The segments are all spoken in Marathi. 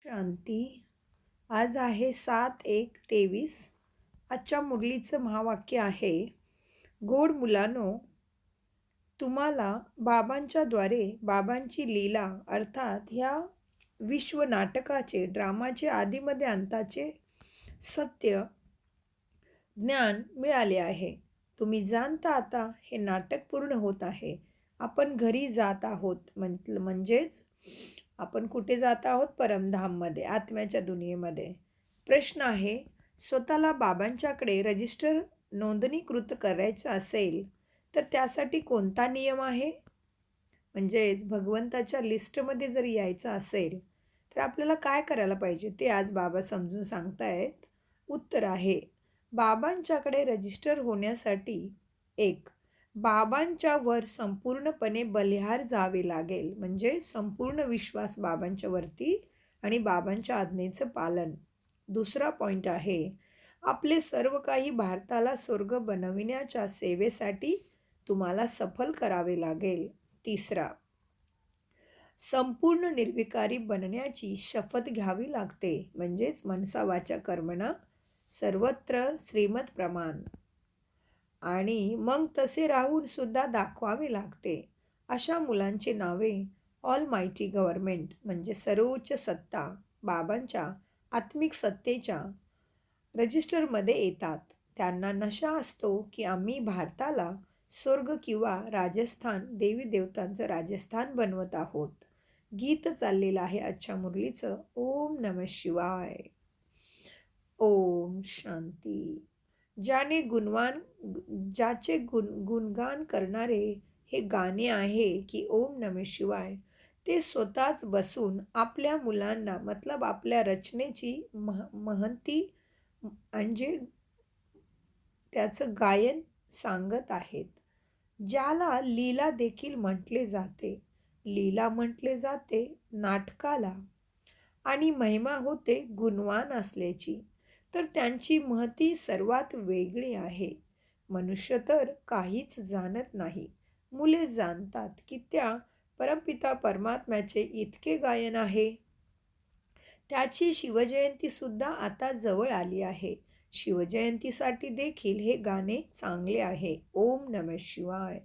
शांती. आज आहे 7/1/23. आजच्या मुरलीचं महावाक्य आहे, गोड मुलांनो, तुम्हाला बाबांच्याद्वारे बाबांची लीला अर्थात ह्या विश्व नाटकाचे ड्रामाचे आदिमध्ये अंताचे सत्य ज्ञान मिळाले आहे. तुम्ही जाणता आता हे नाटक पूर्ण होत आहे. आपण घरी जात आहोत. म्हणजेच आपण कुठे जात आहोत? परमधाममध्ये, आत्म्याच्या दुनियेमध्ये. प्रश्न आहे, स्वतःला बाबांच्याकडे रजिस्टर नोंदणीकृत करायचं असेल तर त्यासाठी कोणता नियम आहे? म्हणजेच भगवंताच्या लिस्टमध्ये जर यायचं असेल तर आपल्याला काय करायला पाहिजे ते आज बाबा समजून सांगतायत. उत्तर आहे, बाबांच्याकडे रजिस्टर होण्यासाठी 1. बाबांच्या वर संपूर्णपणे बलिहार जावे लागेल, म्हणजे संपूर्ण विश्वास बाबांच्या वरती आणि बाबांच्या आज्ञेचं पालन. दुसरा पॉईंट आहे, आपले सर्व काही भारताला स्वर्ग बनविण्याच्या सेवेसाठी तुम्हाला सफल करावे लागेल. तिसरा, संपूर्ण निर्विकारी बनण्याची शपथ घ्यावी लागते, म्हणजेच मनसा वाचा कर्मणा सर्वत्र श्रीमत प्रमाण. आणि मग तसे राहून सुद्धा दाखवावे लागते. अशा मुलांची नावे ऑल मायटी गव्हर्नमेंट म्हणजे सर्वोच्च सत्ता बाबांच्या आत्मिक सत्तेच्या रजिस्टरमध्ये येतात. त्यांना नशा असतो की आम्ही भारताला स्वर्ग किंवा राजस्थान, देवी देवतांचं राजस्थान बनवत आहोत. गीत चाललेलं आहे आजच्या मुरलीचं. ओम नमः शिवाय. ओम शांती. ज्याचे गुणगान करणारे हे गाणे आहे की ओम नमः शिवाय, ते स्वतःच बसून आपल्या मुलांना मतलब आपल्या रचनेची महंती म्हणजे त्याचं गायन सांगत आहेत. ज्याला लीला देखील म्हटले जाते. लीला म्हटले जाते नाटकाला आणि महिमा होते गुणवान असल्याची. तर त्यांची महती सर्वात वेगळी आहे. मनुष्य तर काहीच जाणत नाही. मुले जाणतात की त्या परमपिता परमात्म्याचे इतके गायन आहे. त्याची शिवजयंती सुद्धा आता जवळ आली आहे. शिवजयंतीसाठी देखील हे गाणे चांगले आहे. ओम नमः शिवाय.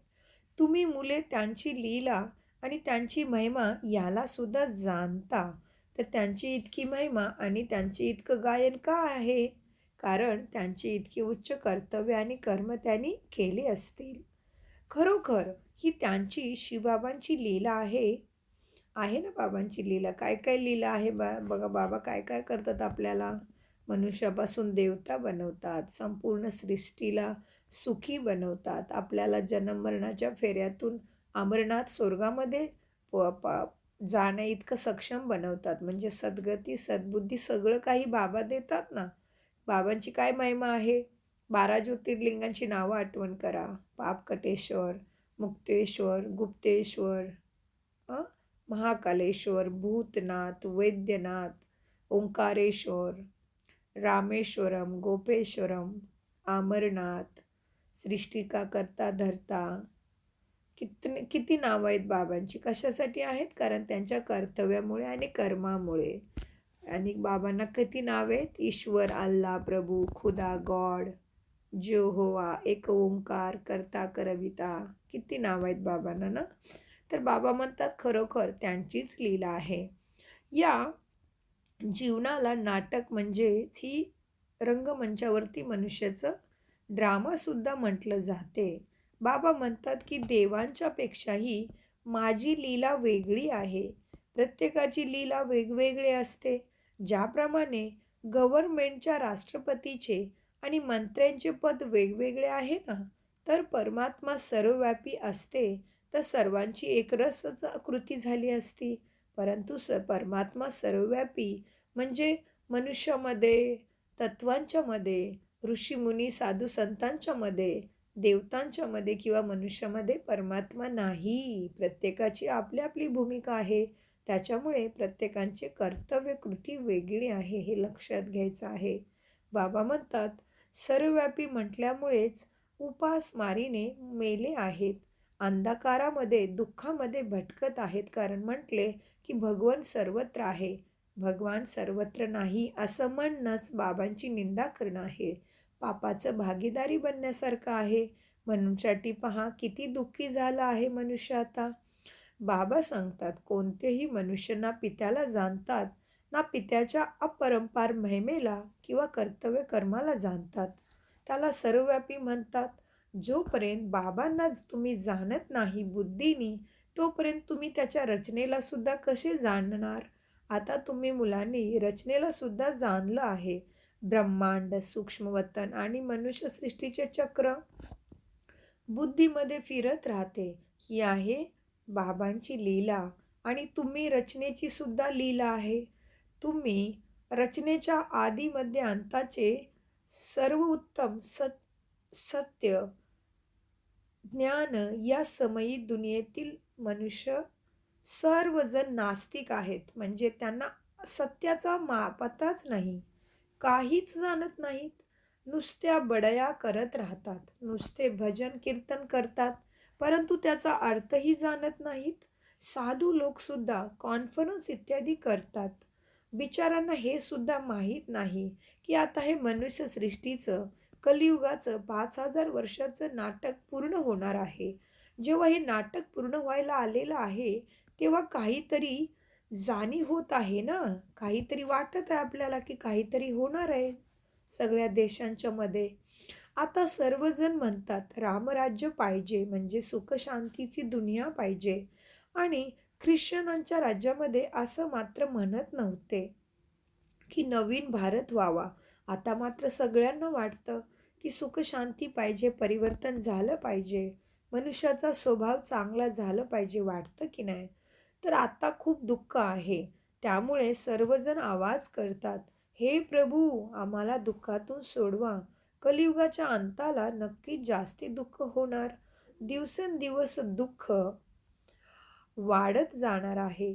तुम्ही मुले त्यांची लीला आणि त्यांची महिमा याला सुद्धा जाणता. तर त्यांची इतकी महिमा आणि त्यांचे इतकं गायन का आहे? कारण त्यांची इतकी उच्च कर्तव्य आणि कर्म त्यांनी केले असतील. खरोखर ही त्यांची शिवबाबांची लीला आहे. आहे ना बाबांची लीला? काय काय लीला आहे बघा, बाबा काय काय करतात आपल्याला. मनुष्यापासून देवता बनवतात, संपूर्ण सृष्टीला सुखी बनवतात, आपल्याला जन्म मरणाच्या फेऱ्यातून अमरनाथ स्वर्गामध्ये जाण्या इतकं सक्षम बनवतात. म्हणजे सद्गती, सद्बुद्धी सगळं काही बाबा देतात ना. बाबांची काय महिमा आहे? 12 ज्योतिर्लिंगांची नावं आठवण करा. पापकटेश्वर, मुक्तेश्वर, गुप्तेश्वर, महाकालेश्वर, भूतनाथ, वैद्यनाथ, ओंकारेश्वर, रामेश्वरम, गोपेश्वरम, अमरनाथ, सृष्टिका करता धरता. किती नावं आहेत बाबांची. कशासाठी आहेत? कारण त्यांच्या कर्तव्यामुळे आणि कर्मामुळे. आणि बाबांना किती नावे आहेत? ईश्वर, अल्लाह, प्रभू, खुदा, गॉड, जेहोवा, एक ओंकार, कर्ता, करविता. किती नावं आहेत बाबांना ना. तर बाबा म्हणतात खरोखर त्यांचीच लीला आहे. या जीवनाला नाटक म्हणजेच ही रंगमंचावरती मनुष्याचं ड्रामासुद्धा म्हटलं जाते. बाबा म्हणतात की देवांच्या पेक्षाही माझी लीला वेगळी आहे. प्रत्येकाची लीला वेगवेगळी असते. ज्याप्रमाणे गव्हर्नमेंटच्या राष्ट्रपतीचे आणि मंत्र्यांचे पद वेगवेगळे आहे ना, तर परमात्मा सर्वव्यापी असते तर सर्वांची एकरसच कृती झाली असती. परंतु परमात्मा सर्वव्यापी म्हणजे मनुष्यामध्ये, तत्वांच्यामध्ये, ऋषीमुनी साधू संतांच्या मध्ये, देवतांच्या मध्ये किंवा मनुष्यामध्ये परमात्मा नाही. प्रत्येकाची आपली आपली भूमिका आहे. त्याच्यामुळे प्रत्येकांचे कर्तव्य कृती वेगळी आहे, हे लक्षात घ्यायचं आहे. बाबा म्हणतात सर्वव्यापी म्हटल्यामुळेच उपासमारीने मेले आहेत, अंधकारामध्ये दुःखामध्ये भटकत आहेत. कारण म्हटले की भगवान सर्वत्र आहे. भगवान सर्वत्र नाही असं म्हणणंच बाबांची निंदा करणं आहे. पापाचं भागीदारी बनण्यासारखं आहे. मनुष्यासाठी पहा किती दुःखी झाला आहे मनुष्य आता. बाबा सांगतात, कोणतेही मनुष्य ना पित्याला जाणतात, ना पित्याच्या अपरंपार महिमेला किंवा कर्तव्य कर्माला जाणतात. त्याला सर्वव्यापी म्हणतात. जोपर्यंत बाबांना तुम्ही जाणत नाही बुद्धीनी, तोपर्यंत तुम्ही त्याच्या रचनेला सुद्धा कसे जाणणार? आता तुम्ही मुलांनी रचनेला सुद्धा जाणलं आहे. ब्रह्मांड, सूक्ष्मवतन आणि मनुष्यसृष्टीचे चक्र बुद्धीमध्ये फिरत राहते. ही आहे बाबांची लीला आणि तुम्ही रचनेची सुद्धा लीला आहे. तुम्ही रचनेच्या आदी मध्य अंताचे सर्व उत्तम सत्य ज्ञान या समयी दुनियेतील मनुष्य सर्वजण नास्तिक आहेत. म्हणजे त्यांना सत्याचा पताच नाही, काहीच जाणत नाहीत. नुसत्या बडया करत राहतात, नुसते भजन कीर्तन करतात, परंतु त्याचा अर्थही जाणत नाहीत. साधू लोकसुद्धा कॉन्फरन्स इत्यादी करतात. बिचारांना हे सुद्धा माहीत नाही की आता हे मनुष्य सृष्टीचं कलियुगाचं 5,000 वर्षाचं नाटक पूर्ण होणार आहे. जेव्हा हे नाटक पूर्ण व्हायला आलेलं आहे, तेव्हा काहीतरी जाणीव होत आहे ना, काहीतरी वाटत आहे आपल्याला की काहीतरी होणार आहे सगळ्या देशांच्या मध्ये. आता सर्वजण म्हणतात रामराज्य पाहिजे, म्हणजे सुखशांतीची दुनिया पाहिजे. आणि ख्रिश्चनांच्या राज्यामध्ये असं मात्र म्हणत नव्हते की नवीन भारत व्हावा. आता मात्र सगळ्यांना वाटतं की सुखशांती पाहिजे, परिवर्तन झालं पाहिजे, मनुष्याचा स्वभाव चांगला झालं पाहिजे. वाटतं की नाही? तर आता खूप दुःख आहे. त्यामुळे सर्वजण आवाज करतात, हे प्रभू आम्हाला दुःखातून सोडवा. कलियुगाच्या अंताला नक्कीच जास्ती दुःख होणार. दिवसेंदिवस दुःख वाढत जाणार आहे.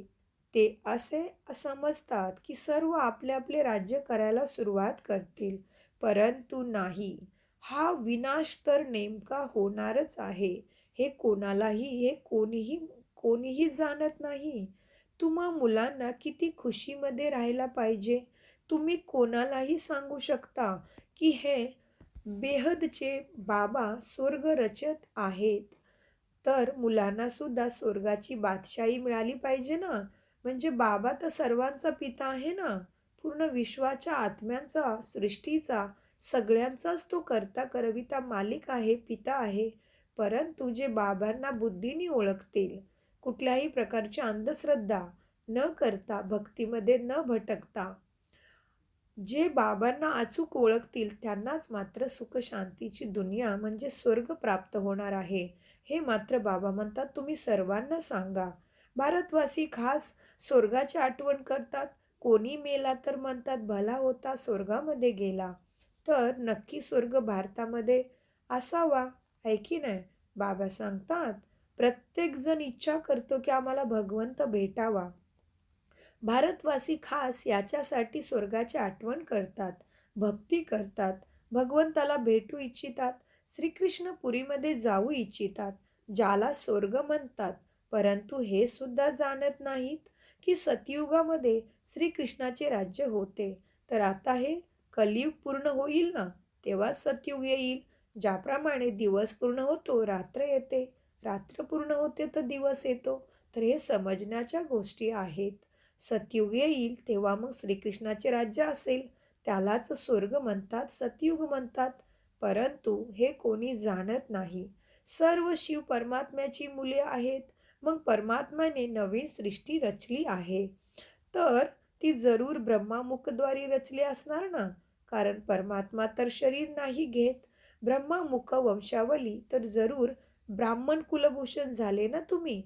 ते असे समजतात की सर्व आपले आपले राज्य करायला सुरुवात करतील, परंतु नाही. हा विनाश तर नेमका होणारच आहे. हे कोणीही जाणत नाही. तुम्हा मुलांना किती खुशीमध्ये राहायला पाहिजे. तुम्ही कोणालाही सांगू शकता की हे बेहदचे बाबा स्वर्ग रचत आहेत. तर मुलांना सुद्धा स्वर्गाची बादशाही मिळाली पाहिजे ना. म्हणजे बाबा तर सर्वांचा पिता आहे ना, पूर्ण विश्वाच्या आत्म्यांचा, सृष्टीचा, सगळ्यांचाच तो करता करविता मालिक आहे, पिता आहे. परंतु जे बाबांना बुद्धीने ओळखतील, कुठल्याही प्रकारची अंधश्रद्धा न करता, भक्तीमध्ये न भटकता, जे बाबांना अचूक ओळखतील त्यांनाच मात्र सुखशांतीची दुनिया म्हणजे स्वर्ग प्राप्त होणार आहे. हे मात्र बाबा म्हणतात तुम्ही सर्वांना सांगा. भारतवासी खास स्वर्गाची आठवण करतात. कोणी मेला तर म्हणतात भला होता स्वर्गामध्ये गेला. तर नक्की स्वर्ग भारतामध्ये असावा, आहे की नाही? बाबा सांगतात प्रत्येकजण इच्छा करतो की आम्हाला भगवंत भेटावा. भारतवासी खास याच्यासाठी स्वर्गाची आठवण करतात, भक्ती करतात, भगवंताला भेटू इच्छितात, श्रीकृष्ण पुरीमध्ये जाऊ इच्छितात, ज्याला स्वर्ग म्हणतात. परंतु हे सुद्धा जाणत नाहीत की सतयुगामध्ये श्रीकृष्णाचे राज्य होते. तर आता हे कलियुग पूर्ण होईल ना, तेव्हा सतयुग येईल. ज्याप्रमाणे दिवस पूर्ण होतो रात्र येते, रात्र पूर्ण होते तर दिवस येतो. तर हे समजण्याच्या गोष्टी आहेत. सतयुग येईल तेव्हा मग श्रीकृष्णाचे राज्य असेल, त्यालाच स्वर्ग म्हणतात, सतयुग म्हणतात. परंतु हे कोणी जाणत नाही. सर्व शिव परमात्म्याची मुले आहेत. मग परमात्म्याने नवीन सृष्टी रचली आहे, तर ती जरूर ब्रह्मामुखद्वारे रचली असणार ना, कारण परमात्मा तर शरीर नाही घेत. ब्रह्मामुख वंशावली तर जरूर ब्राह्मण कुलभूषण झाले ना तुम्ही.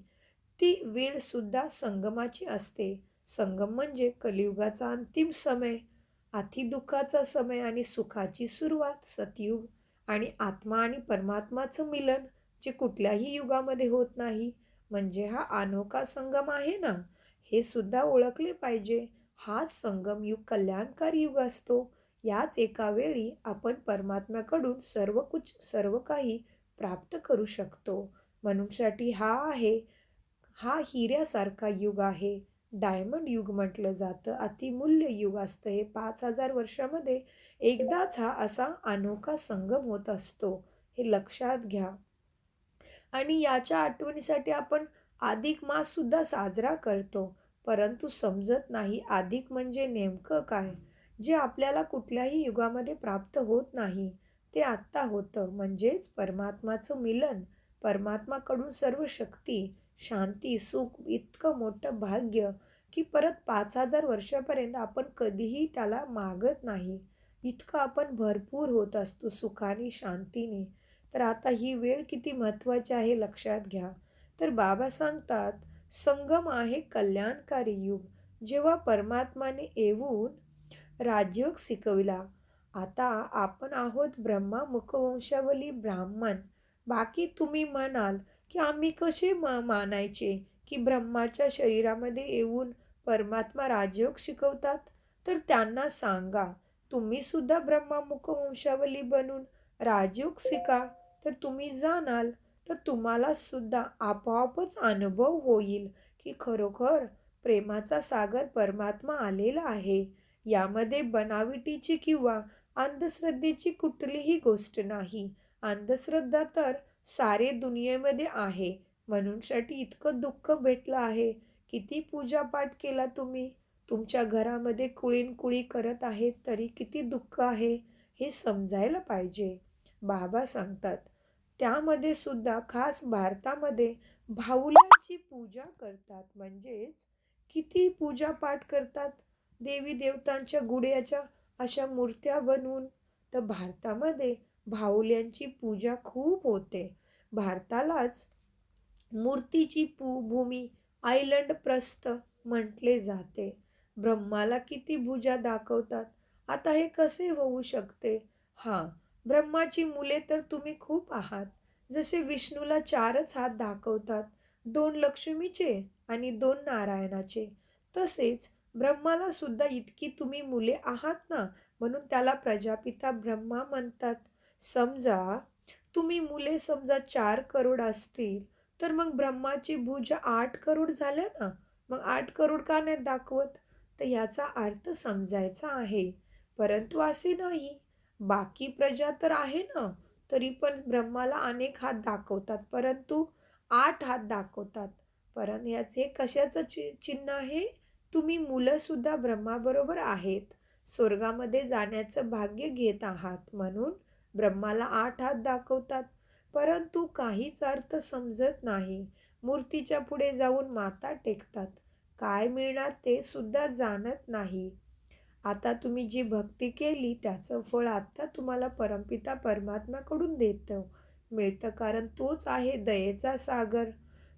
ती वेळ सुद्धा संगमाची असते. संगम म्हणजे कलियुगाचा अंतिम समय, अतिदुःखाचा समय आणि सुखाची सुरुवात सतयुग. आणि आत्मा आणि परमात्माचं मिलन जे कुठल्याही युगामध्ये होत नाही. म्हणजे हा अनोखा संगम आहे ना, हे सुद्धा ओळखले पाहिजे. हाच संगम युग कल्याणकारी युग असतो. याच एका वेळी आपण परमात्म्याकडून सर्व काही प्राप्त करू शकतो. मनुष्यासाठी हा हिऱ्यासारखा युग आहे. डायमंड युग म्हटलं जातं. अतिमूल्य युग असतं हे. 5,000 वर्षामध्ये एकदाच हा असा अनोखा संगम होत असतो. हे लक्षात घ्या. आणि याच्या आठवणीसाठी आपण अधिक मास सुद्धा साजरा करतो. परंतु समजत नाही अधिक म्हणजे नेमकं काय? जे आपल्याला कुठल्याही युगामध्ये प्राप्त होत नाही, ते आत्ता होतं. म्हणजेच परमात्माचं मिलन. परमात्माकडून सर्व शक्ती, शांती, सुख, इतकं मोठं भाग्य की परत 5,000 वर्षापर्यंत आपण कधीही त्याला मागत नाही. इतकं आपण भरपूर होत असतो सुखाने, शांतीने. तर आता ही वेळ किती महत्त्वाची आहे लक्षात घ्या. तर बाबा सांगतात, संगम आहे कल्याणकारी युग. जेव्हा परमात्माने येऊन राजयोग शिकविला. आता आपण आहोत ब्रह्मा मुखवंशावली ब्राह्मण. बाकी तुम्ही म्हणाल की आम्ही कसे मानायचे की ब्रह्माच्या शरीरामध्ये येऊन परमात्मा राजयोग शिकवतात? तर त्यांना सांगा, तुम्ही सुद्धा ब्रह्मा मुखवंशावली बनून राजयोग शिका. तर तुम्ही जाणाल. तर तुम्हाला सुद्धा आपोआपच अनुभव होईल की खरोखर प्रेमाचा सागर परमात्मा आलेला आहे. यामध्ये बनावटीची किंवा अंधश्रद्धेची कुठलीही गोष्ट नाही. अंधश्रद्धा तर सारे दुनियेमध्ये आहे. म्हणूनसाठी इतकं दुःख भेटलं आहे. किती पूजापाठ केला तुम्ही, तुमच्या घरामध्ये कुळीनकुळी करत आहेत तरी किती दुःख आहे हे समजायला पाहिजे. बाबा सांगतात, त्यामध्ये सुद्धा खास भारतामध्ये भावल्यांची पूजा करतात. म्हणजेच किती पूजापाठ करतात. देवी देवतांच्या गुड्याच्या अशा मूर्त्या बनवून. तर भारतामध्ये भावल्यांची पूजा खूप होते. भारतालाच मूर्तीची भूमी, आयलंड प्रस्थ म्हटले जाते. ब्रह्माला किती भुजा दाखवतात. आता हे कसे होऊ शकते? हां, ब्रह्माची मुले तर तुम्ही खूप आहात. जसे विष्णूला 4च हात दाखवतात, 2 लक्ष्मीचे आणि 2 नारायणाचे. तसेच ब्रह्माला सुद्धा इतकी तुम्ही मुले आहात ना, म्हणून त्याला प्रजापिता ब्रह्मा म्हणतात. समजा तुम्ही मुले समजा 4 करोड असतील, तर मग ब्रह्माची भुजा 8 करोड झाल्या ना. मग 8 करोड का नाही दाखवत? तर ह्याचा अर्थ समजायचा आहे. परंतु असे नाही. बाकी प्रजा तर आहे ना, तरी पण ब्रह्माला अनेक हात दाखवतात, परंतु 8 हात दाखवतात. परंतु ह्याचे कशाचं चिन्ह आहे? तुम्ही मुलं सुद्धा ब्रह्माबरोबर आहेत. स्वर्गामध्ये जाण्याचं भाग्य घेत आहात. म्हणून ब्रह्माला 8 हात दाखवतात. परंतु काहीच अर्थ समजत नाही. मूर्तीच्या पुढे जाऊन माथा टेकतात. काय मिळणार ते सुद्धा जाणत नाही. आता तुम्ही जी भक्ती केली त्याचं फळ आत्ता तुम्हाला परमपिता परमात्म्याकडून मिळतं, कारण तोच आहे दयेचा सागर.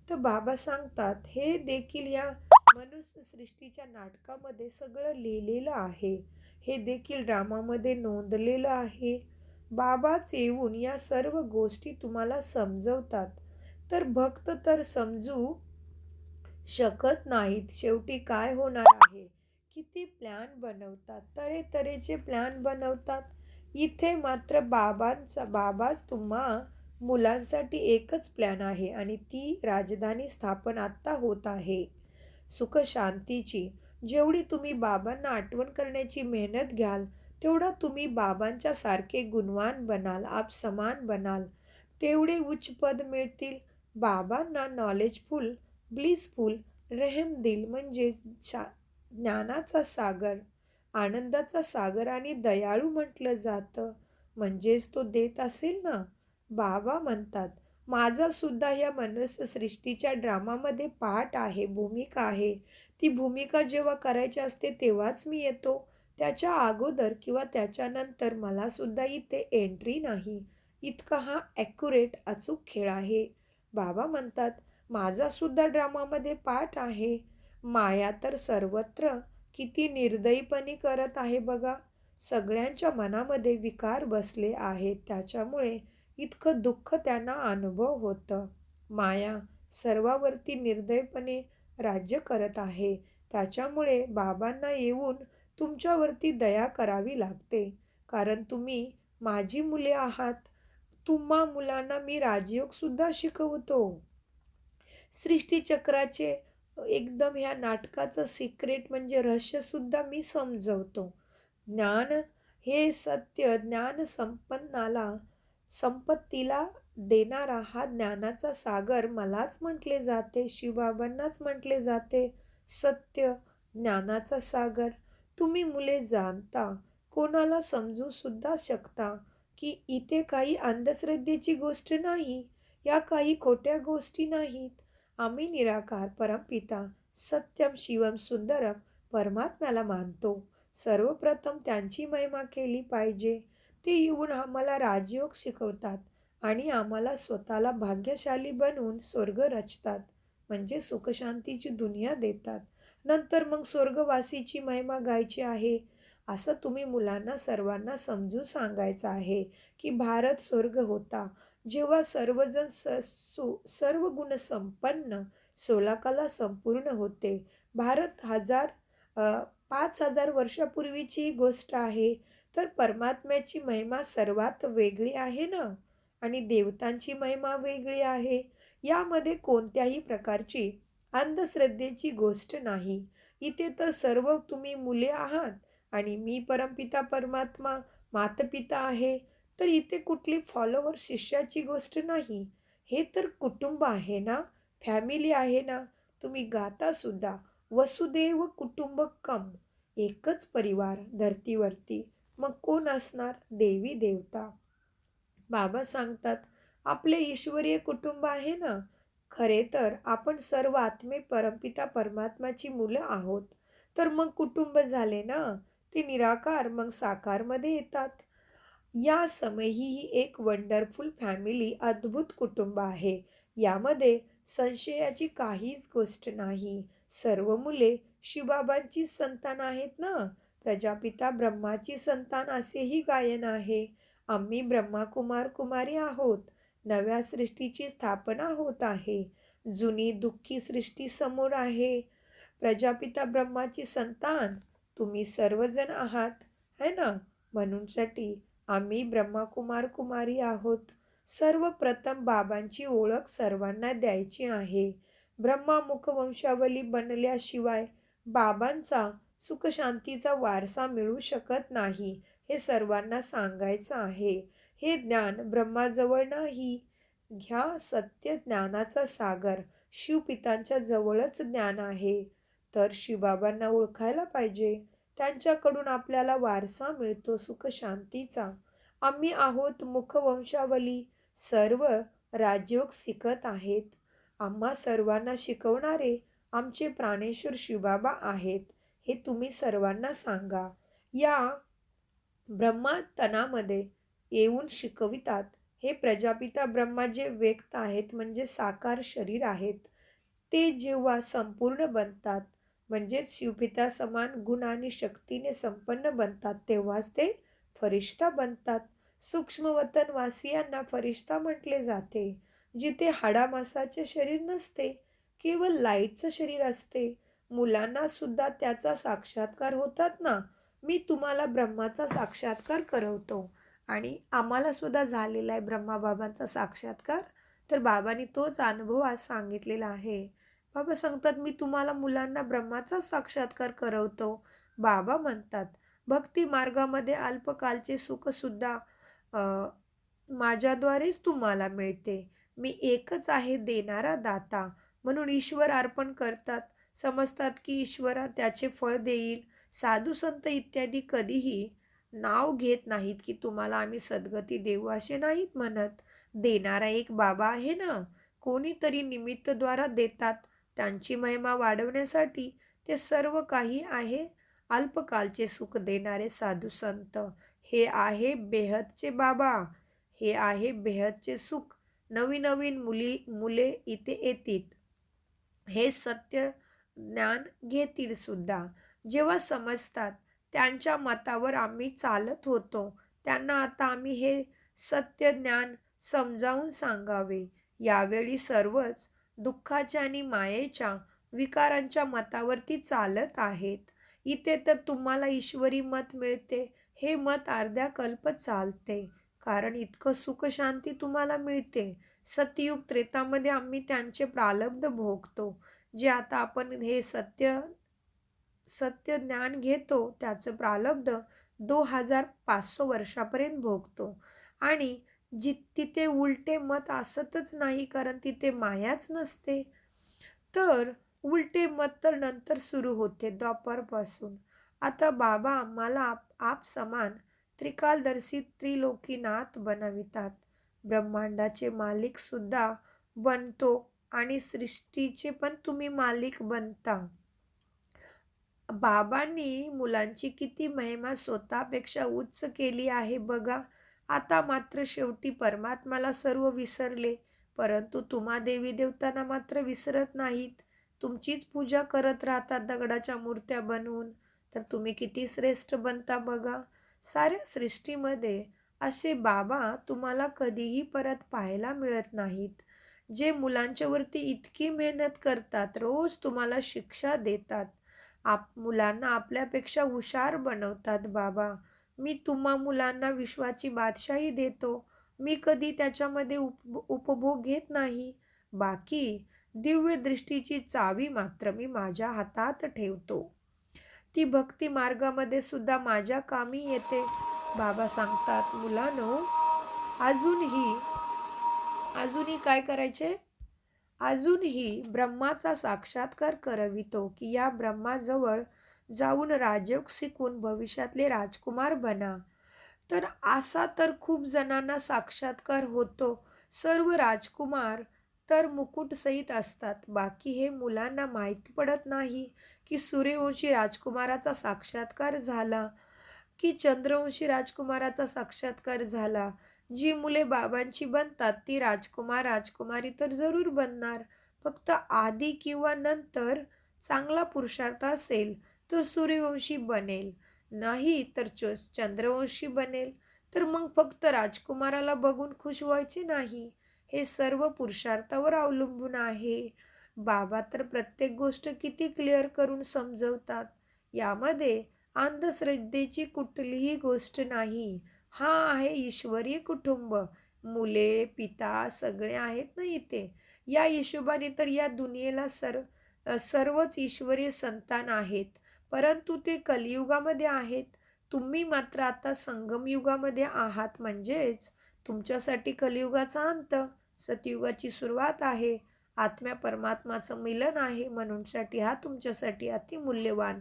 तर बाबा सांगतात, हे देखील ह्या मनुष्य सृष्टीच्या नाटकामध्ये सगळं लिहिलेलं आहे. हे देखील ड्रामामध्ये नोंदलेलं आहे. बाबाच येऊन या सर्व गोष्टी तुम्हाला समजवतात. तर भक्त तर समजू शकत नाहीत. शेवटी काय होणार आहे? किती प्लॅन बनवतात, तऱ्हेतऱ्हेचे प्लॅन बनवतात. इथे मात्र बाबाच तुम्हा मुलांसाठी एकच प्लॅन आहे आणि ती राजधानी स्थापन आत्ता होत आहे. सुख शांतीची. जेवढी तुम्ही बाबांना आठवण करण्याची मेहनत घ्याल, तेवढा तुम्ही बाबांच्या सारखे गुणवान बनाल, आपसमान बनाल. तेवढे उच्च पद मिळतील. बाबांना नॉलेजफुल, ब्लिसफुल, रहमदिल म्हणजे ज्ञानाचा सागर, आनंदाचा सागर आणि दयाळू म्हटलं जातं. म्हणजेच तो देत असेल ना. बाबा म्हणतात, माझा सुद्धा या मनुष्य सृष्टीच्या ड्रामामध्ये पार्ट आहे, भूमिका आहे. ती भूमिका जेव्हा करायची असते तेव्हाच मी येतो. त्याच्या अगोदर किंवा त्याच्यानंतर मला सुद्धा इथे एंट्री नाही. इतका हा ॲक्युरेट अचूक खेळ आहे. बाबा म्हणतात, माझा सुद्धा ड्रामामध्ये पार्ट आहे. माया तर सर्वत्र किती निर्दयीपणे करत आहे बघा. सगळ्यांच्या मनामध्ये विकार बसले आहेत. त्याच्यामुळे इतकं दुःख त्यांना अनुभव होतं. माया सर्वावरती निर्दयपणे राज्य करत आहे. त्याच्यामुळे बाबांना येऊन तुमच्यावरती दया करावी लागते. कारण तुम्ही माझी मुले आहात. तुम्हा मुलांना मी राजयोग सुद्धा शिकवतो. सृष्टीचक्राचे एकदम ह्या नाटकाचं सिक्रेट म्हणजे रहस्यसुद्धा मी समजवतो. ज्ञान हे सत्य ज्ञान संपन्नाला संपत्तीला देणारा हा ज्ञानाचा सागर मलाच म्हटले जाते, शिवबाबांनाच म्हटले जाते. सत्य ज्ञानाचा सागर. तुम्ही मुले जाणता, कोणाला समजू सुद्धा शकता की इथे काही अंधश्रद्धेची गोष्ट नाही, या काही खोट्या गोष्टी नाहीत. आम्ही निराकार परमपिता सत्यम शिवम सुंदरम परमात्म्याला मानतो. सर्वप्रथम त्यांची महिमा केली पाहिजे. ते येऊन आम्हाला राजयोग शिकवतात आणि आम्हाला स्वतःला भाग्यशाली बनवून स्वर्ग रचतात, म्हणजे सुखशांतीची दुनिया देतात. नंतर मग स्वर्गवासीची महिमा गायची आहे. असं तुम्ही मुलांना सर्वांना समजून सांगायचं आहे की भारत स्वर्ग होता जेव्हा सर्वजण सर्व गुण संपन्न 16 कला संपूर्ण होते. भारत 5,000 वर्षापूर्वीची ही गोष्ट आहे. तर परमात्म्याची महिमा सर्वात वेगळी आहे ना, आणि देवतांची महिमा वेगळी आहे. यामध्ये कोणत्याही प्रकारची अंधश्रद्धेची गोष्ट नाही. इथे तर सर्व तुम्ही मुले आहात आणि मी परमपिता परमात्मा मातापिता आहे. तर इथे कुठली फॉलोवर शिष्याची गोष्ट नाही. हे तर कुटुंब आहे ना, फॅमिली आहे ना. तुम्ही गाता सुद्धा वसुदेव कुटुंबकम, एकच परिवार धरतीवरती. मग कोण असणार? देवी देवता. बाबा सांगतात आपले ईश्वरीय कुटुंब आहे ना. खरे तर आपण सर्व आत्मे परमपिता परमात्माची मुलं आहोत. तर मग कुटुंब झाले ना, ते निराकार मग साकारमध्ये येतात. या समय ही एक वंडरफुल फॅमिली अद्भुत कुटुंब आहे. यामध्ये संशयाची काहीच गोष्ट नाही. सर्व मुले शिवबाबांची संतान आहेत ना. प्रजापिता ब्रह्माची संतान असेही गायन आहे. आम्ही ब्रह्मा कुमार कुमारी आहोत. नव्या सृष्टीची स्थापना होत आहे. जुनी दुःखी सृष्टी समोर आहे. प्रजापिता ब्रह्माची संतान तुम्ही सर्वजण आहात, है ना. म्हणूनसाठी आम्ही ब्रह्मा कुमार कुमारी आहोत. सर्वप्रथम बाबांची ओळख सर्वांना द्यायची आहे. ब्रह्मामुख वंशावली बनल्याशिवाय बाबांचा सुखशांतीचा वारसा मिळू शकत नाही, हे सर्वांना सांगायचं आहे. हे ज्ञान ब्रह्माजवळ नाही. घ्या सत्य ज्ञानाचा सागर. शिवपितांच्या जवळच ज्ञान आहे. तर शिवबाबांना ओळखायला पाहिजे. त्यांच्याकडून आपल्याला वारसा मिळतो सुखशांतीचा. आम्ही आहोत मुखवंशावली. सर्व राजयोग शिकत आहेत. आम्हा सर्वांना शिकवणारे आमचे प्राणेश्वर शिवबाबा आहेत, हे तुम्ही सर्वांना सांगा. या ब्रह्मातनामध्ये येऊन शिकवितात. हे प्रजापिता ब्रह्मा जे व्यक्त आहेत म्हणजे साकार शरीर आहेत, ते जेव्हा संपूर्ण बनतात म्हणजेच शिवपिता समान गुण आणि शक्तीने संपन्न बनतात, तेव्हाच ते फरिश्ता बनतात. सूक्ष्मवतनवासियांना फरिश्ता म्हटले जाते. जिथे हाडामासाचे शरीर नसते, केवळ लाईटचं शरीर असते. मुलांना सुद्धा त्याचा साक्षात्कार होतात ना. मी तुम्हाला ब्रह्माचा साक्षात्कार करवतो आणि आम्हाला सुद्धा झालेला आहे ब्रह्माबाबांचा साक्षात्कार. तर बाबांनी तोच अनुभव आज सांगितलेला आहे. बाबा सांगतात मी तुम्हाला मुलांना ब्रह्माचा साक्षात्कार करवतो. बाबा म्हणतात भक्ती मार्गामध्ये अल्पकालचे सुखसुद्धा माझ्याद्वारेच तुम्हाला मिळते. मी एकच आहे देणारा दाता. म्हणून ईश्वर अर्पण करतात, समजतात की ईश्वरा त्याचे फळ देईल. साधू संत इत्यादी कधीही नाव घेत नाहीत की तुम्हाला आम्ही सद्गती देऊ, असे नाहीत म्हणत. देणारा एक बाबा आहे ना. कोणीतरी निमित्तद्वारा देतात. त्यांची महिमा वाढवण्यासाठी ते सर्व काही आहे. अल्पकालचे सुख देणारे साधू संत हे आहे बेहदचे बाबा. हे आहे बेहदचे सुख. नवीन नवीन मुले इथे येतील. हे सत्य ज्ञान घेतील सुद्धा. जेव्हा समजतात त्यांच्या मतावर आम्ही चालत होतो, त्यांना आता आम्ही हे सत्य ज्ञान समजावून सांगावे. यावेळी सर्वच दुःखाच्या आणि मायेच्या विकारांच्या मतावरती चालत आहेत. इथे तर तुम्हाला ईश्वरी मत मिळते. हे मत अर्ध्या कल्प चालते, कारण इतकं सुख शांती तुम्हाला मिळते. सतयुग त्रेतामध्ये आम्ही त्यांचे प्रारब्ध भोगतो. जे आता आपण हे सत्य ज्ञान घेतो त्याचं प्रारब्ध 2500 वर्षापर्यंत भोगतो. आणि तिथे उलटे मत असतच नाही, कारण तिथे मायाच नसते. तर उलटे मत तर नंतर सुरू होते द्वापारपासून. आता बाबा आम्हाला आप समान त्रिकालदर्शी त्रिलोकीनाथ बनवितात. ब्रह्मांडाचे मालिक सुद्धा बनतो आणि सृष्टीचे पण तुम्ही मालिक बनता. बाबांनी मुलांची किती महिमा स्वतःपेक्षा उच्च केली आहे बघा. आता मात्र शेवटी परमात्म्याला सर्व विसरले, परंतु तुम्हा देवी देवतांना मात्र विसरत नाहीत. तुमचीच पूजा करत राहतात दगडाच्या मूर्त्या बनवून. तर तुम्ही किती श्रेष्ठ बनता बघा. साऱ्या सृष्टीमध्ये असे बाबा तुम्हाला कधीही परत पाहायला मिळत नाहीत, जे मुलांच्या वरती इतकी मेहनत करतात, रोज तुम्हाला शिक्षा देतात, मुलांना आपल्यापेक्षा हुशार बनवतात. बाबा मी तुम्हा मुलांना विश्वाची बादशाही देतो. मी कधी त्याच्यामध्ये उपभोग घेत नाही. बाकी दिव्य दृष्टीची चावी मात्र मी माझ्या हातात ठेवतो. ती भक्ती मार्गामध्ये सुद्धा माझ्या कामी येते. बाबा सांगतात, मुलांनो, अजूनही काय करायचे? अजूनही ब्रह्माचा साक्षात्कार करवितो की या ब्रह्माजवळ जाऊन राजयोग शिकून भविष्यातले राजकुमार बना. तर असा तर खूप जणांना साक्षात्कार होतो. सर्व राजकुमार तर मुकुटसहित असतात. बाकी हे मुलांना माहीत पडत नाही की सूर्यवंशी राजकुमाराचा साक्षात्कार झाला, की चंद्रवंशी राजकुमाराचा साक्षात्कार झाला. जी मुले बाबांची बनतात ती राजकुमार राजकुमारी तर जरूर बनणार. फक्त आधी किंवा नंतर चांगला पुरुषार्थ असेल तर सूर्यवंशी बनेल, नाही तर चंद्रवंशी बनेल. तर मग फक्त राजकुमाराला बघून खुश व्हायचे नाही. हे सर्व पुरुषार्थावर अवलंबून आहे. बाबा तर प्रत्येक गोष्ट किती क्लिअर करून समजवतात. यामध्ये अंधश्रद्धेची कुठलीही गोष्ट नाही. हा आहे ईश्वरीय कुटुंब. मुले पिता सगळे आहेत ना इथे. या हिशोबाने तर या दुनियेला सर्वच ईश्वरीय संतान आहेत, परंतु ते कलियुगामध्ये आहेत. तुम्ही मात्र आता संगमयुगामध्ये आहात. म्हणजेच तुमच्यासाठी कलियुगाचा अंत, सतयुगाची सुरुवात आहे. आत्म्या परमात्माचं मिलन आहे. म्हणूनसाठी हा तुमच्यासाठी अतिमूल्यवान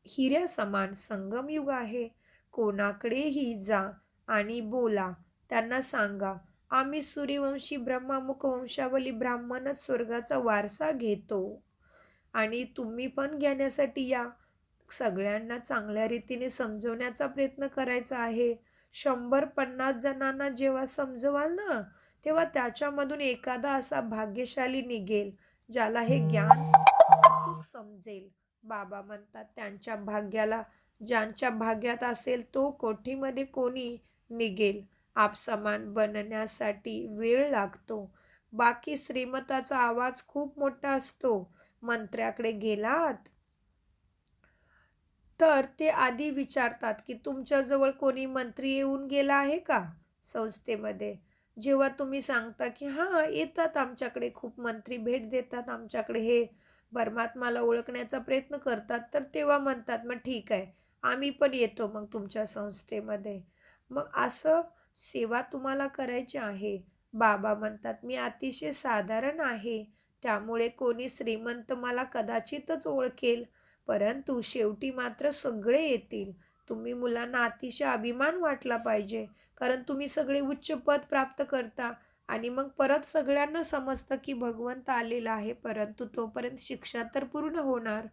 हिऱ्या समान संगमयुग आहे. कोणाकडेही जा आणि बोला, त्यांना सांगा, आम्ही सूर्यवंशी ब्रह्मामुख वंशावली ब्राह्मणच स्वर्गाचा वारसा घेतो आणि तुम्ही पण घेण्यासाठी या. सगळ्यांना चांगल्या रीतीने समजवण्याचा प्रयत्न करायचा आहे. 100-50 जणांना जेव्हा समजवाल ना, तेव्हा त्याच्यामधून एखादा असा भाग्यशाली निघेल ज्याला हे ज्ञान अचूक समजेल. बाबा म्हणतात ज्यांच्या भाग्यात असेल तो कोठीमध्ये कोणी निघेल. आपसमान बनण्यासाठी वेळ लागतो. बाकी श्रीमताचा आवाज खूप मोठा असतो. मंत्र्याकडे गेलात तर ते आधी विचारतात की तुमच्याजवळ कोणी मंत्री येऊन गेला आहे का संस्थेमध्ये. जेव्हा तुम्ही सांगता की हां येतात आमच्याकडे, खूप मंत्री भेट देतात आमच्याकडे, हे परमात्माला ओळखण्याचा प्रयत्न करतात, तर तेव्हा म्हणतात मग ठीक आहे, आम्ही पण येतो मग तुमच्या संस्थेमध्ये. मग असं सेवा तुम्हाला करायची आहे. बाबा म्हणतात मी अतिशय साधारण आहे, त्यामुळे कोणी श्रीमंत मला कदाचितच ओळखेल, परंतु शेवटी मात्र सगळे येतील. तुम्ही मुलांना अतिशय अभिमान वाटला पाहिजे, कारण तुम्ही सगळे उच्च पद प्राप्त करता आणि मग परत सगळ्यांना समजतं की भगवंत आलेला आहे, परंतु तोपर्यंत शिक्षा तर पूर्ण होणार.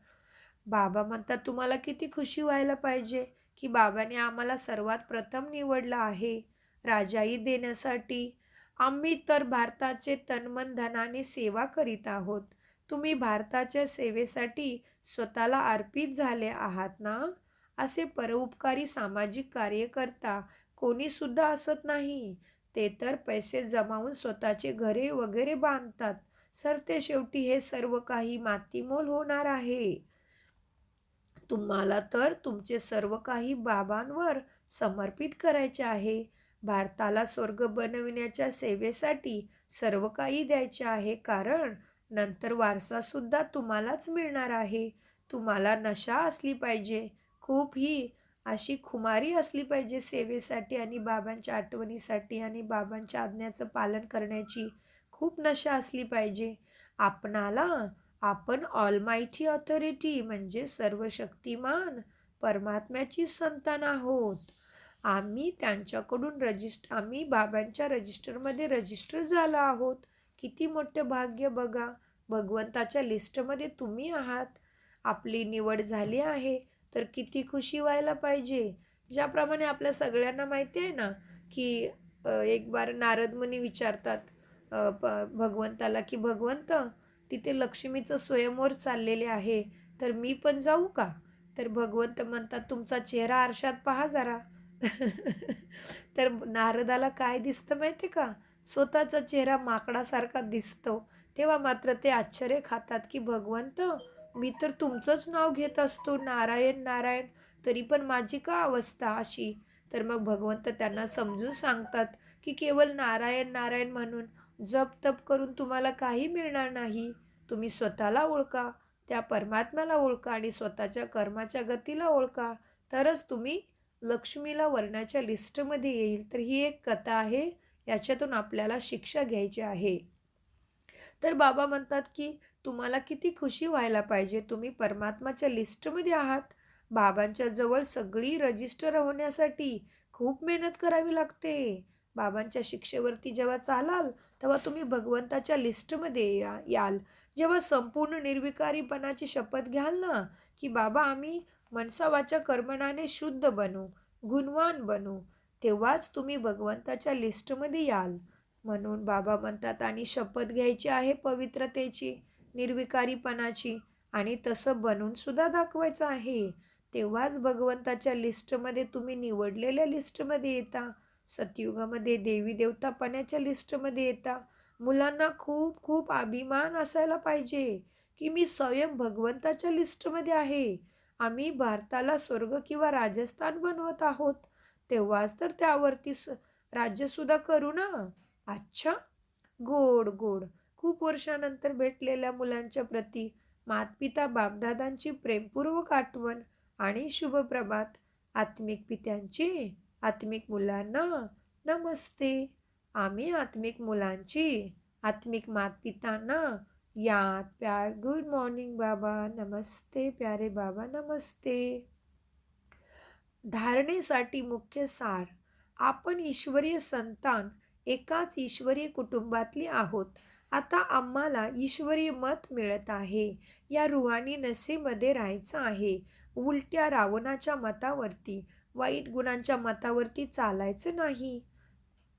बाबा म्हणतात तुम्हाला किती खुशी व्हायला पाहिजे की बाबाने आम्हाला सर्वात प्रथम निवडलं आहे राजाई देण्यासाठी. आम्ही तर भारताचे तनमन धनाने सेवा करीत आहोत. तुम्ही भारताच्या सेवेसाठी स्वतःला अर्पित झाले आहात ना. असे परोपकारी सामाजिक कार्यकर्ता कोणी सुद्धा असत नाही. ते तर पैसे जमावून स्वतःचे घरे वगैरे बांधतात. सरते शेवटी हे सर्व काही मातीमोल होणार आहे. तुम्हाला तर तुमचे सर्व काही बाबांवर समर्पित करायचे आहे. भारताला स्वर्ग बनविण्याच्या सेवेसाठी सर्व काही द्यायचे आहे, कारण नंतर वारसासुद्धा तुम्हालाच मिळणार आहे. तुम्हाला नशा असली पाहिजे, खूप ही अशी खुमारी असली पाहिजे सेवेसाठी आणि बाबांच्या आठवणीसाठी आणि बाबांच्या आज्ञाचं पालन करण्याची खूप नशा असली पाहिजे. आपणाला आपण ऑलमायटी ऑथॉरिटी म्हणजे सर्वशक्तिमान परमात्म्याची संतान आहोत. आम्ही बाबांच्या रजिस्टरमध्ये रजिस्टर झालो आहोत. किती मोठं भाग्य बघा. भगवंताच्या लिस्टमध्ये तुम्ही आहात. आपली निवड झाली आहे तर किती खुशी व्हायला पाहिजे. ज्याप्रमाणे आपल्या सगळ्यांना माहिती आहे ना की एक बार नारद मुनी विचारतात भगवंताला की भगवंत, तिथे लक्ष्मीचं स्वयंवर चाललेले आहे, तर मी पण जाऊ का? तर भगवंत म्हणतात तुमचा चेहरा आरशात पहा जरा. तर नारदाला काय दिसतं माहिती का? स्वतःचा चेहरा माकडासारखा दिसतो. तेव्हा मात्र ते आश्चर्य खातात की भगवंत, मी तर तुमचंच नाव घेत असतो, नारायण नारायण, तरी पण माझी का अवस्था अशी? तर मग भगवंत त्यांना समजून सांगतात की केवळ नारायण नारायण म्हणून जप तप करून तुम्हाला काही मिळणार नाही. तुम्ही स्वतःला ओळखा, त्या परमात्म्याला ओळखा आणि स्वतःच्या कर्माच्या गतीला ओळखा, तरच तुम्ही लक्ष्मीला वर्णाच्या लिस्टमध्ये येईल. तर ही एक कथा आहे, याच्यातून आपल्याला शिक्षा घ्यायची आहे. तर बाबा म्हणतात की तुम्हाला किती खुशी व्हायला पाहिजे, तुम्ही परमात्माच्या लिस्टमध्ये आहात. बाबांच्या जवळ सगळी रजिस्टर होण्यासाठी खूप मेहनत करावी लागते. बाबांच्या शिक्षेवरती जेव्हा चालाल तेव्हा तुम्ही भगवंताच्या लिस्टमध्ये याल. जेव्हा संपूर्ण निर्विकारीपणाची शपथ घ्याल ना की बाबा आम्ही मनसा वाचा कर्मणाने शुद्ध बनू, गुणवान बनू, तेव्हाच तुम्ही भगवंताच्या लिस्टमध्ये याल. म्हणून बाबा म्हणतात आणि शपथ घ्यायची आहे पवित्रतेची, निर्विकारीपणाची, आणि तसं बनून सुद्धा दाखवायचं आहे. तेव्हाच भगवंताच्या लिस्टमध्ये तुम्ही निवडलेल्या लिस्टमध्ये येता. सतयुगामध्ये देवी देवतापणाच्या लिस्टमध्ये येता. मुलांना खूप खूप अभिमान असायला पाहिजे की मी स्वयं भगवंताच्या लिस्टमध्ये आहे. आम्ही भारताला स्वर्ग किंवा राजस्थान बनवत आहोत. तेव्हाच तर त्यावरती राज्यसुद्धा करू ना. अच्छा, गोड गोड. खूप वर्षानंतर भेटलेल्या मुलांच्या प्रती मातपिता बापदादांची प्रेमपूर्वक आठवण आणि शुभप्रभात. आत्मिक पित्यांची आत्मिक मुलांना नमस्ते. आम्ही आत्मिक मुलांची आत्मिक मातपितांना याद प्यार गुड मॉर्निंग बाबा, नमस्ते प्यारे बाबा, नमस्ते. धारणेसाठी मुख्य सार. आपण ईश्वरीय संतान, एकाच ईश्वरीय कुटुंबातली आहोत. आता आम्हाला ईश्वरीय मत मिळत आहे. या रुहानी नशेमध्ये राहायचं आहे. उलट्या रावणाच्या मतावरती, वाईट गुणांच्या मतावरती चालायचं नाही.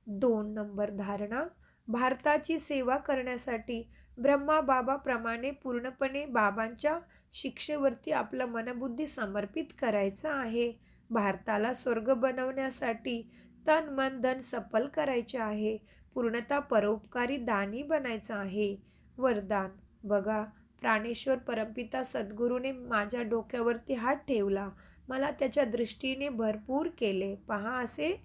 2 नंबर धारणा. भारताची सेवा करण्यासाठी ब्रह्मा बाबाप्रमाणे पूर्णपणे बाबांच्या शिक्षेवरती आपलं मनबुद्धी समर्पित करायचं आहे. भारताला स्वर्ग बनवण्यासाठी तन मन धन सफल करायचे आहे. पूर्णतः परोपकारी दानी बनायचं आहे. वरदान. बघा, प्राणेश्वर परमपिता सद्गुरूने माझ्या डोक्यावरती हात ठेवला, मला त्याच्या दृष्टीने भरपूर केले. पहा, असे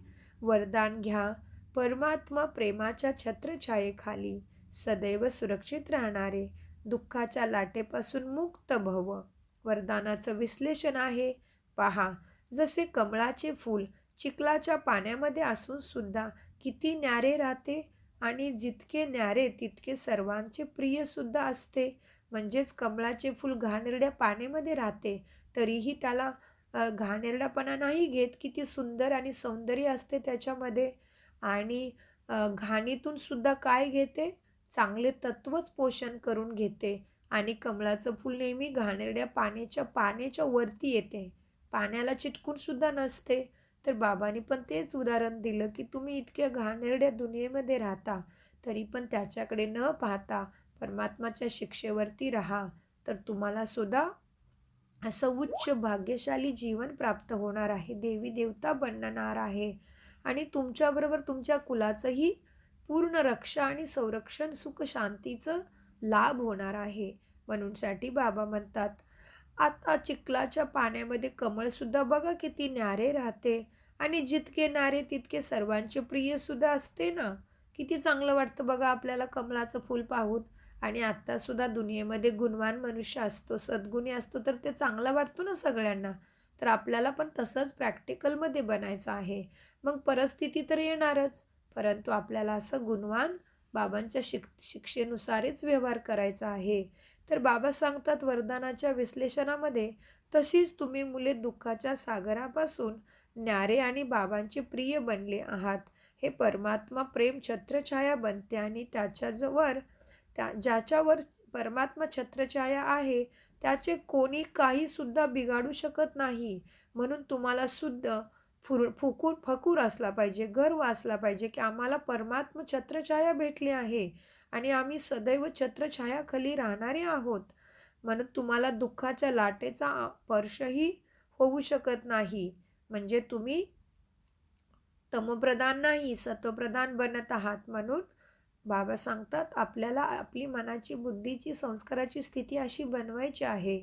वरदान घ्या. परमात्मा प्रेमाच्या छत्रछायेखाली सदैव सुरक्षित राहणारे, दुःखाच्या लाटेपासून मुक्त भव. वरदानाचं विश्लेषण आहे. पहा, जसे कमळाचे फूल चिखलाच्या पाण्यामध्ये असून सुद्धा किती न्यारे राहते आणि जितके न्यारे तितके सर्वांचे प्रिय सुद्धा असते. म्हणजेच कमळाचे फूल घाणेरड्या पाण्यामध्ये राहते तरीही त्याला घाणेरडापणा नाही घेत. किती सुंदर आणि सौंदर्य असते त्याच्यामध्ये. आणि घाणीतून सुद्धा काय घेते, चांगले तत्वच पोषण करून घेते. आणि कमळाचं फूल नेहमी घाणेरड्या पाण्याच्या वरती येते, पाण्याला चिटकून सुद्धा नसते. तर बाबांनी पण तेच उदाहरण दिलं की तुम्ही इतक्या घाणेरड्या दुनियेमध्ये राहता तरी पण त्याच्याकडे न पाहता परमात्माच्या शिक्षेवरती राहा, तर तुम्हाला सुद्धा असं उच्च भाग्यशाली जीवन प्राप्त होणार आहे. देवी देवता बनणार आहे आणि तुमच्याबरोबर तुमच्या कुलाचंही पूर्ण रक्षा आणि संरक्षण सुख शांतीचं लाभ होणार आहे. म्हणूनसाठी बाबा म्हणतात, आता चिखलाच्या पाण्यामध्ये कमळसुद्धा बघा किती न्यारे राहते आणि जितके न्यारे तितके सर्वांचे प्रिय सुद्धा असते ना. किती चांगलं वाटतं बघा आपल्याला कमळाचं फूल पाहून. आणि आत्तासुद्धा दुनियेमध्ये गुणवान मनुष्य असतो, सद्गुणी असतो, तर ते चांगला वाटतो ना सगळ्यांना. तर आपल्याला पण तसंच प्रॅक्टिकलमध्ये बनायचं आहे. मग परिस्थिती तर येणारच, परंतु आपल्याला असं गुणवान बाबांच्या शिक्षेनुसारच व्यवहार करायचा आहे. तर बाबा सांगतात वरदानाच्या विश्लेषणामध्ये, तशीच तुम्ही मुले दुःखाच्या सागरापासून न्यारे आणि बाबांचे प्रिय बनले आहात. हे परमात्मा प्रेम छत्रछाया बनते आणि ज्याच्यावर परमात्मा छत्रछाया आहे त्याचे कोणी काही सुद्धा बिघाडू शकत नाही. म्हणून तुम्हाला सुद्धा फकूर असला पाहिजे, गर्व असला पाहिजे की आम्हाला परमात्मा छत्रछाया भेटली आहे आणि आम्ही सदैव छत्रछायाखाली राहणारे आहोत. म्हणून तुम्हाला दुःखाच्या लाटेचा स्पर्शही होऊ शकत नाही. म्हणजे तुम्ही तमोप्रधान नाही, सत्वप्रधान बनत आहात. म्हणून बाबा सांगतात आपल्याला आपली मनाची, बुद्धीची, संस्काराची स्थिती अशी बनवायची आहे.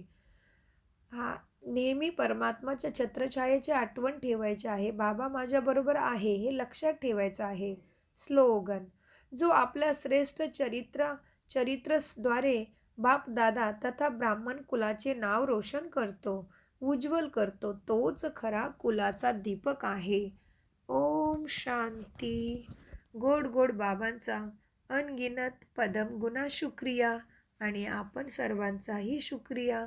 नेहमी परमात्माच्या छत्रछायेची आठवण ठेवायची आहे. बाबा माझ्याबरोबर आहे हे लक्षात ठेवायचं आहे. स्लोगन: जो आपल्या श्रेष्ठ चरित्रद्वारे बाप दादा तथा ब्राह्मण कुलाचे नाव रोशन करतो, उज्ज्वल करतो, तोच खरा कुलाचा दीपक आहे. ओम शांती. गोड गोड बाबांचा अनगिनत पदम गुना शुक्रिया आणि आपण सर्वांचाही शुक्रिया.